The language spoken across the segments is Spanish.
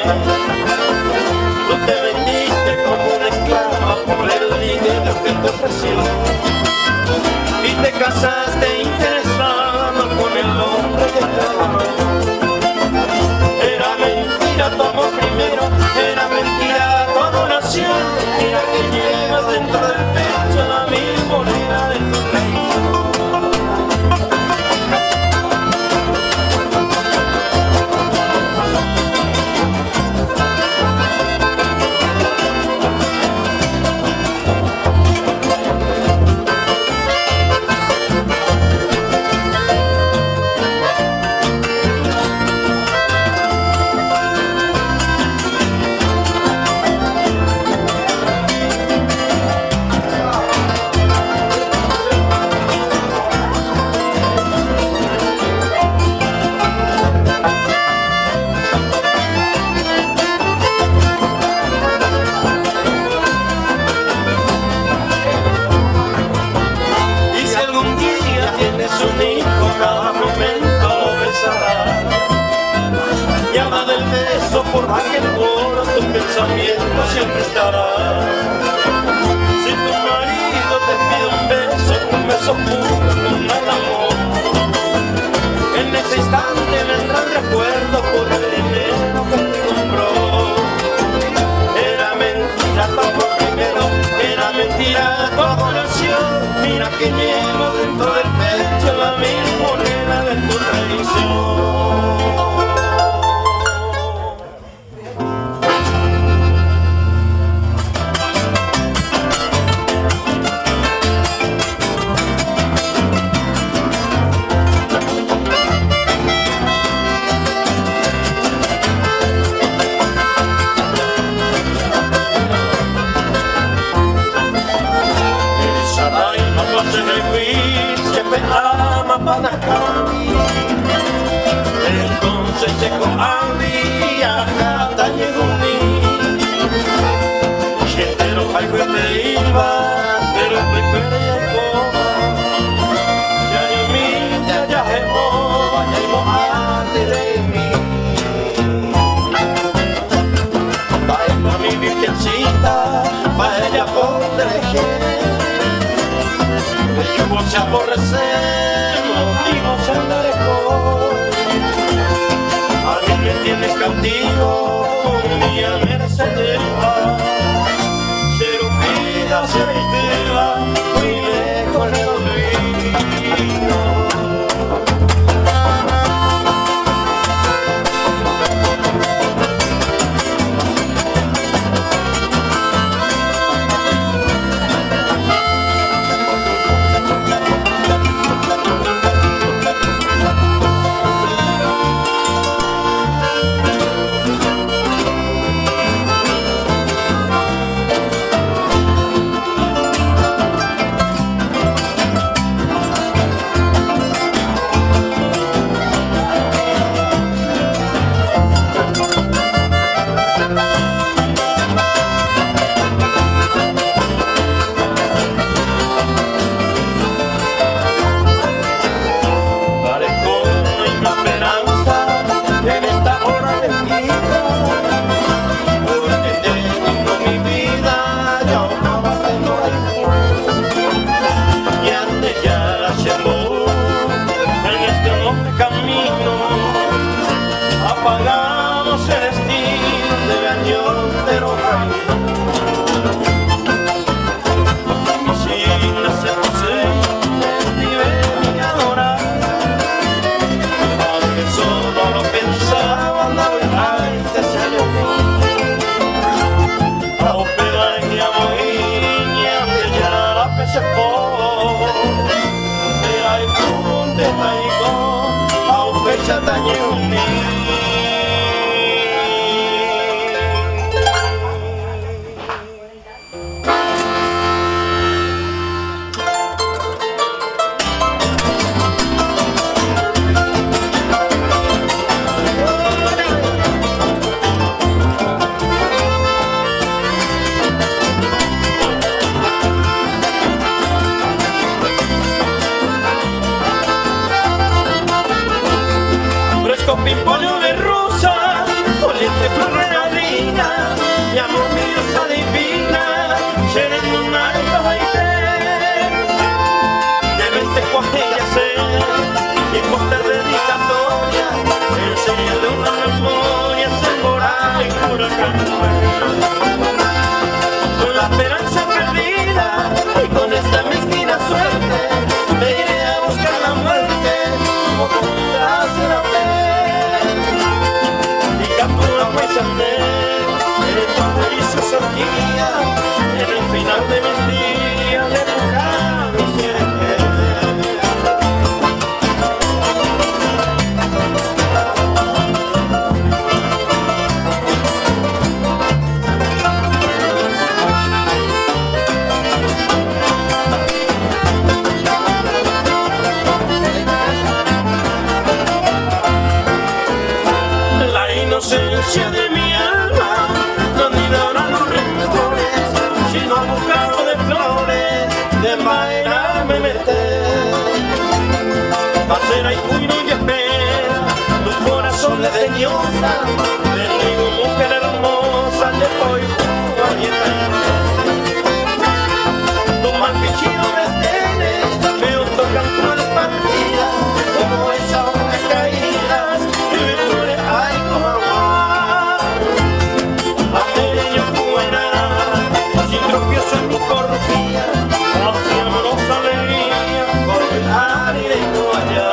Tú te vendiste como una esclava por el dinero que te ofreció y te casaste interesado con el hombre que te amó. Era mentira tu amor primero, era mentira tu adoración. Mira que llevas dentro del pecho la mil moneda de tu traición. Por aquel coro tu pensamiento siempre estará. Si tu marido te pide un beso puro con mal amor, en ese instante vendrá el recuerdo por el dinero que te compró. Era mentira tu amor primero, era mentira tu adoración. Mira que llevo dentro del pecho la mil moneda de tu traición. Entonces llegó Andy a Catanyeguni, Shetero Paico te iba, pero te llegó. Ya yo mi, ya hemo, ya hemo antes de mí. Vaya pa' mi virgencita, vaya por elegir. Yo voy a aborrecemos y nos andaremos. A mí me tienes cautivo, mi Mercedes. Ser vida, ser vida, muy lejos del olvido. y póster dedicatoria, enseñarle una memoria, Zamora y Huracán. Con la esperanza perdida y con esta mezquina suerte, me iré a buscar la muerte como puta será y captura paisané, el poder y su sortía, en el final de mis días de buscar mi cielo. Inocencia de mi alma, donde irán los rencores, sino a buscarlo de flores, de madera me meté. Pacera y cuino y espera, tu corazón desdeñosa, bendigo mujer hermosa, le voy a tu mal pichino me tienes, me tocan crueles partidas, como esa hoja caídas, y virtudes hay como tropiezo en tu corrupía, hacia amorosa alegría, volver iré tú allá.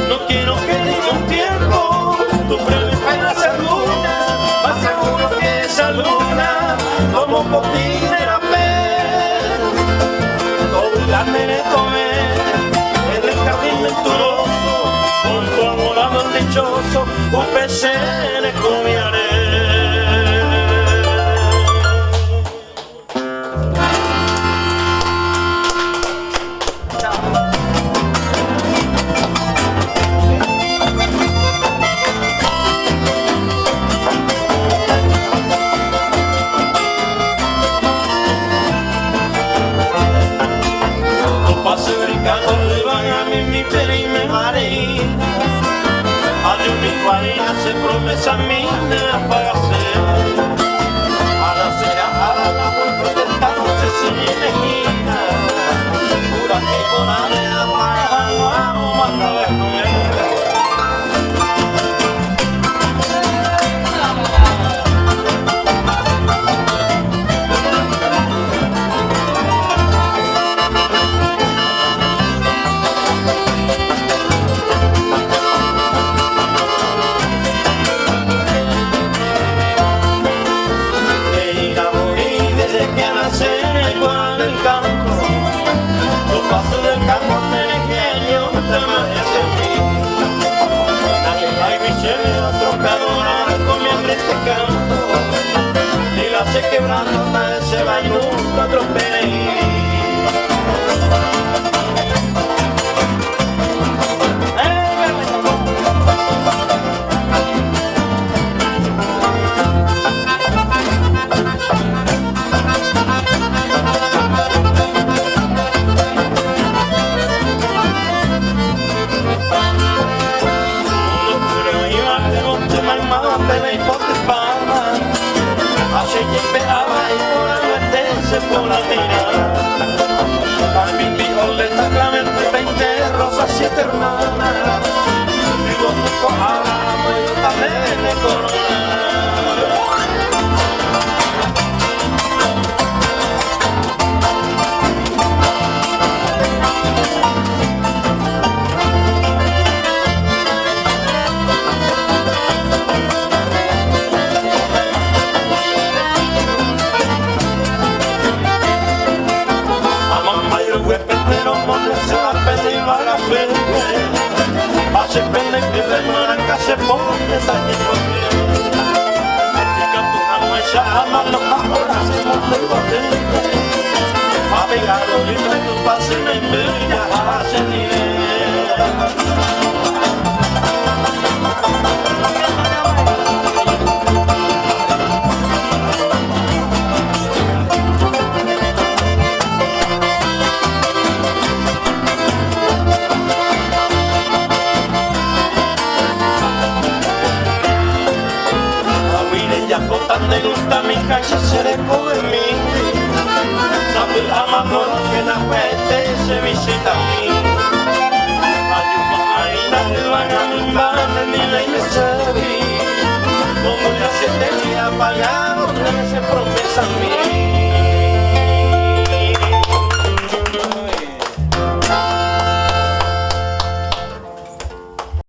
No quiero que diga un tiempo tu pena ser luna, más seguro que esa luna, como poquina era ver, todo la me comer, en el jardín venturoso, con tu amorado dichoso, un pecene comiaré. Se promesa mina para hacer a la sea a la vuelta del carro se sigue esquina pura que con arena para vamos a vez con él. Los pasos del campo del ingenio te merecen mí. Hay bicheros, trocadoras, comiendo este canto. Y la se quebrando, nadie se va y nunca atropelle. Por la mirada, a mi violeta, clemente, 20 rosas, 7 hermanas, digo tu amo, yo también me corona. Hace pena que de maraca se pone daño por mí. Practica tu amo esa ama, los ahora se monta el potente. A pegarlo y tu pase me envía a seguir. calle se descubre en mí. Sabe el amador que la gente se visita a mí. Ayuda a Aina de Vagabimba, ni la Imesabi. Como ya se tenía pagado, se promesa